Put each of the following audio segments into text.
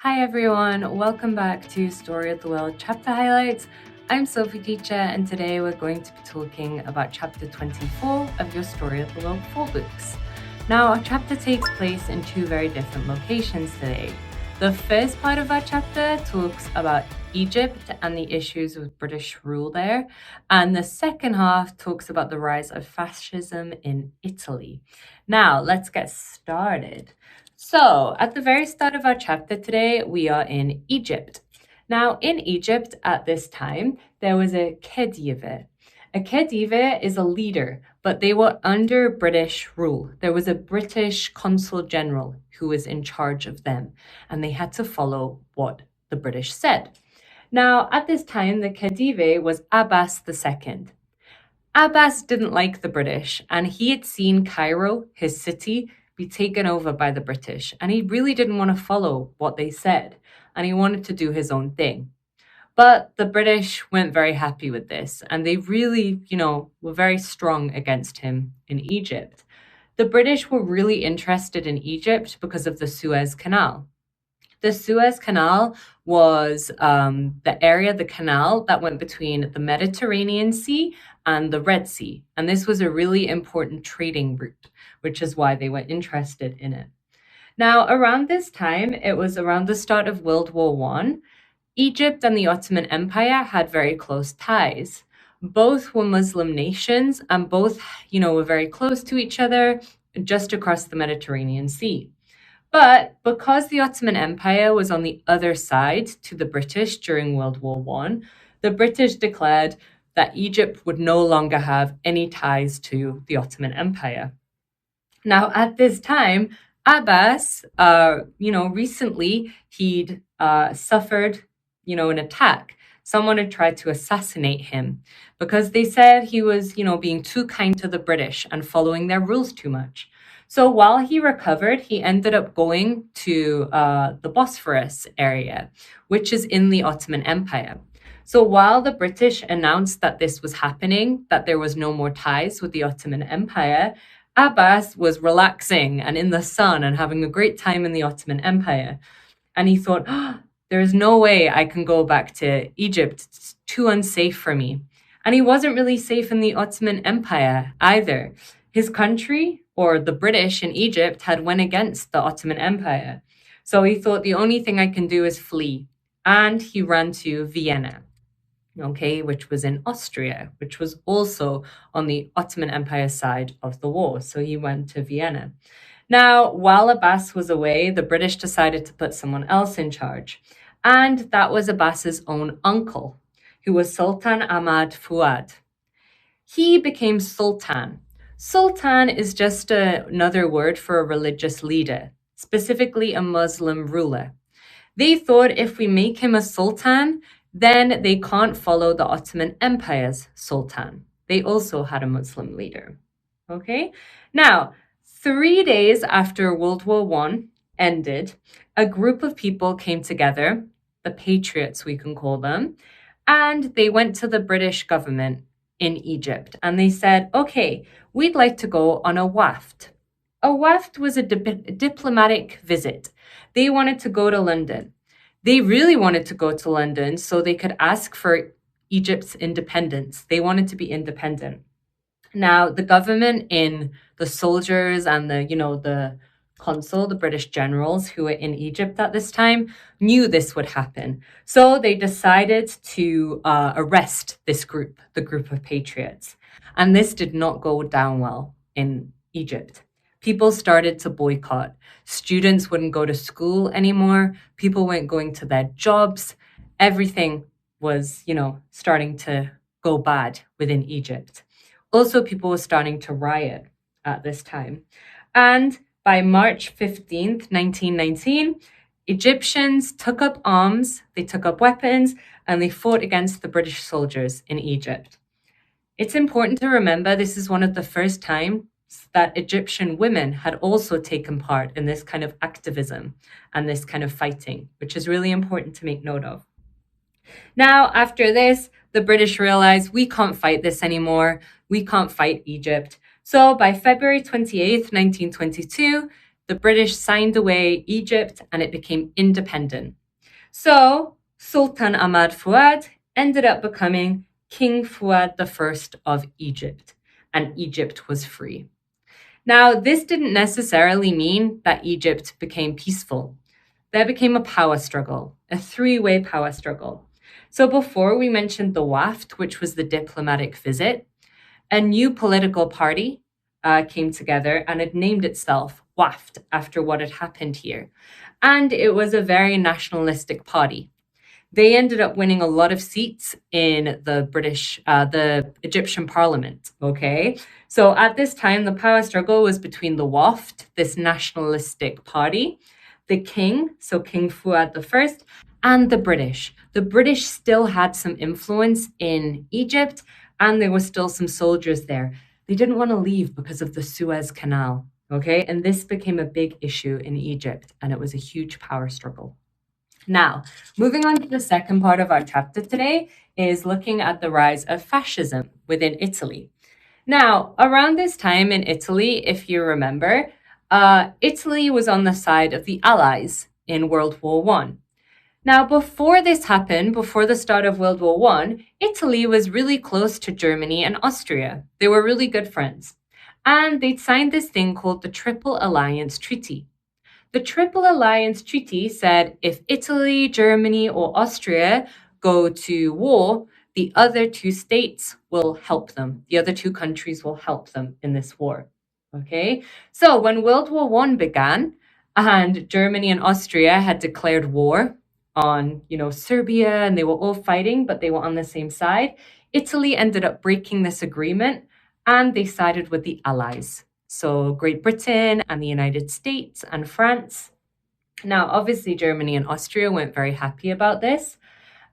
Hi everyone, welcome back to Story of the World Chapter Highlights. I'm Sophie Teacher and today we're going to be talking about chapter 24 of your Story of the World 4 books. Now our chapter takes place in two very different locations today. The first part of our chapter talks about Egypt and the issues with British rule there, and the second half talks about the rise of fascism in Italy. Now let's get started. So, at the very start of our chapter today, we are in Egypt. Now, in Egypt at this time, there was a Khedive. A Khedive is a leader, but they were under British rule. There was a British consul general who was in charge of them, and they had to follow what the British said. Now, at this time, the Khedive was Abbas II. Abbas didn't like the British, and he had seen Cairo, his city, be taken over by the British, and he really didn't want to follow what they said, and he wanted to do his own thing. But the British weren't very happy with this, and they really, were very strong against him in Egypt. The British were really interested in Egypt because of the Suez Canal. The Suez Canal was the canal that went between the Mediterranean Sea and the Red Sea. And this was a really important trading route, which is why they were interested in it. Now, around this time, it was around the start of World War I, Egypt and the Ottoman Empire had very close ties. Both were Muslim nations and both, were very close to each other just across the Mediterranean Sea. But because the Ottoman Empire was on the other side to the British during World War I, the British declared that Egypt would no longer have any ties to the Ottoman Empire. Now, at this time, Abbas, recently he'd suffered, an attack. Someone had tried to assassinate him because they said he was, being too kind to the British and following their rules too much. So while he recovered, he ended up going to the Bosphorus area, which is in the Ottoman Empire. So while the British announced that this was happening, that there was no more ties with the Ottoman Empire, Abbas was relaxing and in the sun and having a great time in the Ottoman Empire. And he thought, there is no way I can go back to Egypt. It's too unsafe for me. And he wasn't really safe in the Ottoman Empire either. His country, or the British in Egypt, had went against the Ottoman Empire. So he thought the only thing I can do is flee. And he ran to Vienna, which was in Austria, which was also on the Ottoman Empire side of the war. So he went to Vienna. Now, while Abbas was away, the British decided to put someone else in charge. And that was Abbas's own uncle, who was Sultan Ahmad Fuad. He became Sultan. Sultan is just another word for a religious leader, specifically a Muslim ruler. They thought if we make him a sultan, then they can't follow the Ottoman Empire's sultan. They also had a Muslim leader. Okay? Now, 3 days after World War I ended, a group of people came together, the patriots we can call them, and they went to the British government in Egypt. And they said, okay, we'd like to go on a Wafd. A Wafd was a diplomatic visit. They wanted to go to London. They really wanted to go to London so they could ask for Egypt's independence. They wanted to be independent. Now, the government in the soldiers and the consul, the British generals who were in Egypt at this time, knew this would happen. So they decided to arrest this group, the group of patriots. And this did not go down well in Egypt. People started to boycott. Students wouldn't go to school anymore. People weren't going to their jobs. Everything was, starting to go bad within Egypt. Also, people were starting to riot at this time. And by March 15th, 1919, Egyptians took up arms, they took up weapons, and they fought against the British soldiers in Egypt. It's important to remember this is one of the first times that Egyptian women had also taken part in this kind of activism and this kind of fighting, which is really important to make note of. Now, after this, the British realized we can't fight this anymore. We can't fight Egypt. So by February 28th, 1922, the British signed away Egypt and it became independent. So Sultan Ahmad Fuad ended up becoming King Fuad I of Egypt, and Egypt was free. Now, this didn't necessarily mean that Egypt became peaceful. There became a power struggle, a three-way power struggle. So before we mentioned the Wafd, which was the diplomatic visit, a new political party came together and it named itself Wafd after what had happened here. And it was a very nationalistic party. They ended up winning a lot of seats in the Egyptian parliament, okay? So at this time, the power struggle was between the Wafd, this nationalistic party, the king, so King Fuad I, and the British. The British still had some influence in Egypt, and there were still some soldiers there. They didn't want to leave because of the Suez Canal, okay? And this became a big issue in Egypt, and it was a huge power struggle. Now, moving on to the second part of our chapter today is looking at the rise of fascism within Italy. Now, around this time in Italy, if you remember, Italy was on the side of the Allies in World War I. Now, before this happened, before the start of World War I, Italy was really close to Germany and Austria. They were really good friends. And they'd signed this thing called the Triple Alliance Treaty. The Triple Alliance Treaty said if Italy, Germany, or Austria go to war, the other two states will help them. The other two countries will help them in this war. Okay? So when World War I began and Germany and Austria had declared war on, Serbia, and they were all fighting, but they were on the same side, Italy ended up breaking this agreement and they sided with the Allies. So Great Britain and the United States and France. Now, obviously, Germany and Austria weren't very happy about this.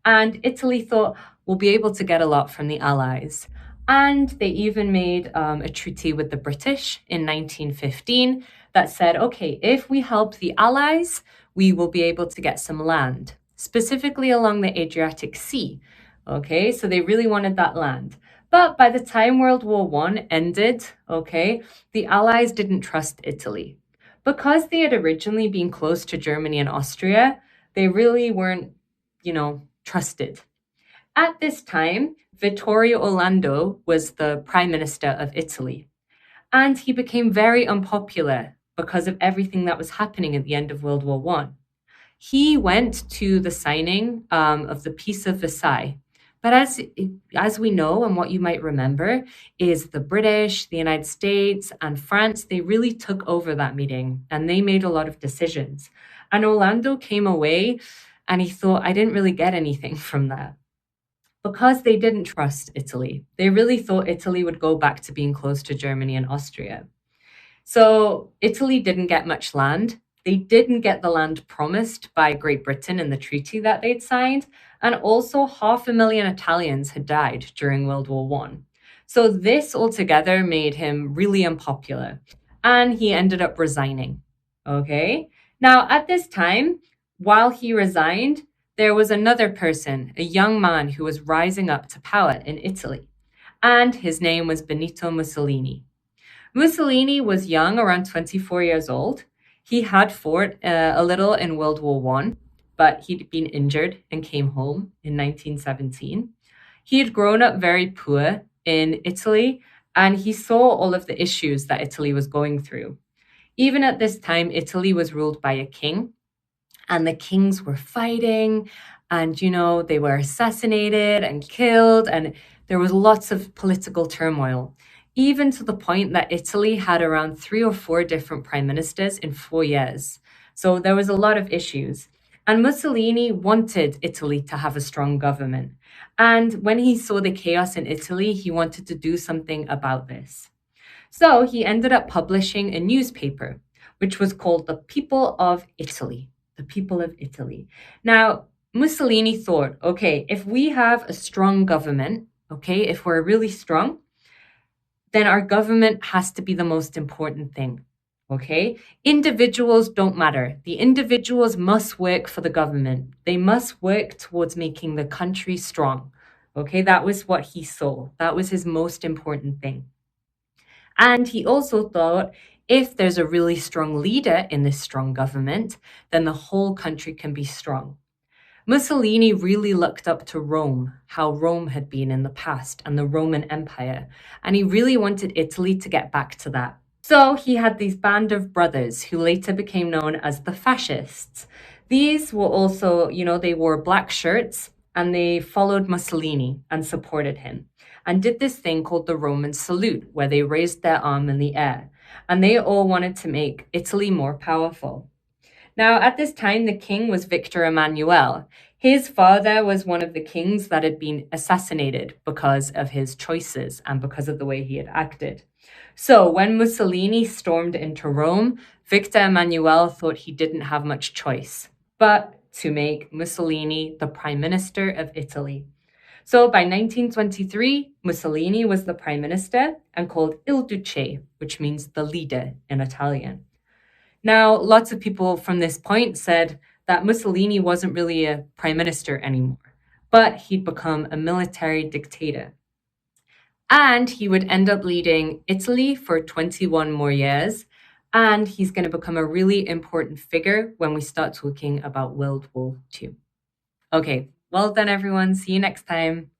And Italy thought, we'll be able to get a lot from the Allies. And they even made a treaty with the British in 1915 that said, okay, if we help the Allies, we will be able to get some land, specifically along the Adriatic Sea. Okay, so they really wanted that land. But by the time World War I ended, okay, the Allies didn't trust Italy. Because they had originally been close to Germany and Austria, they really weren't, trusted. At this time, Vittorio Orlando was the Prime Minister of Italy. And he became very unpopular because of everything that was happening at the end of World War I. He went to the signing of the Peace of Versailles. But as we know, and what you might remember, is the British, the United States, and France, they really took over that meeting and they made a lot of decisions. And Orlando came away and he thought, I didn't really get anything from that. Because they didn't trust Italy. They really thought Italy would go back to being close to Germany and Austria. So Italy didn't get much land. They didn't get the land promised by Great Britain in the treaty that they'd signed. And also 500,000 Italians had died during World War I. So this altogether made him really unpopular. And he ended up resigning. Okay? Now, at this time, while he resigned, there was another person, a young man who was rising up to power in Italy. And his name was Benito Mussolini. Mussolini was young, around 24 years old. He had fought a little in World War I, but he'd been injured and came home in 1917. He had grown up very poor in Italy, and he saw all of the issues that Italy was going through. Even at this time, Italy was ruled by a king, and the kings were fighting, and, they were assassinated and killed, and there was lots of political turmoil, even to the point that Italy had around 3 or 4 different prime ministers in 4 years. So there was a lot of issues. And Mussolini wanted Italy to have a strong government. And when he saw the chaos in Italy, he wanted to do something about this. So he ended up publishing a newspaper, which was called The People of Italy. The People of Italy. Now, Mussolini thought, okay, if we have a strong government, okay, if we're really strong, then our government has to be the most important thing. Okay? Individuals don't matter. The individuals must work for the government. They must work towards making the country strong. Okay? That was what he saw. That was his most important thing. And he also thought if there's a really strong leader in this strong government, then the whole country can be strong. Mussolini really looked up to Rome, how Rome had been in the past, and the Roman Empire, and he really wanted Italy to get back to that. So he had these band of brothers who later became known as the fascists. These were also, they wore black shirts and they followed Mussolini and supported him and did this thing called the Roman salute, where they raised their arm in the air. And they all wanted to make Italy more powerful. Now, at this time, the king was Victor Emmanuel. His father was one of the kings that had been assassinated because of his choices and because of the way he had acted. So when Mussolini stormed into Rome, Victor Emmanuel thought he didn't have much choice but to make Mussolini the prime minister of Italy. So by 1923, Mussolini was the prime minister and called Il Duce, which means the leader in Italian. Now, lots of people from this point said that Mussolini wasn't really a prime minister anymore, but he'd become a military dictator. And he would end up leading Italy for 21 more years, and he's going to become a really important figure when we start talking about World War II. Okay, well done, everyone. See you next time.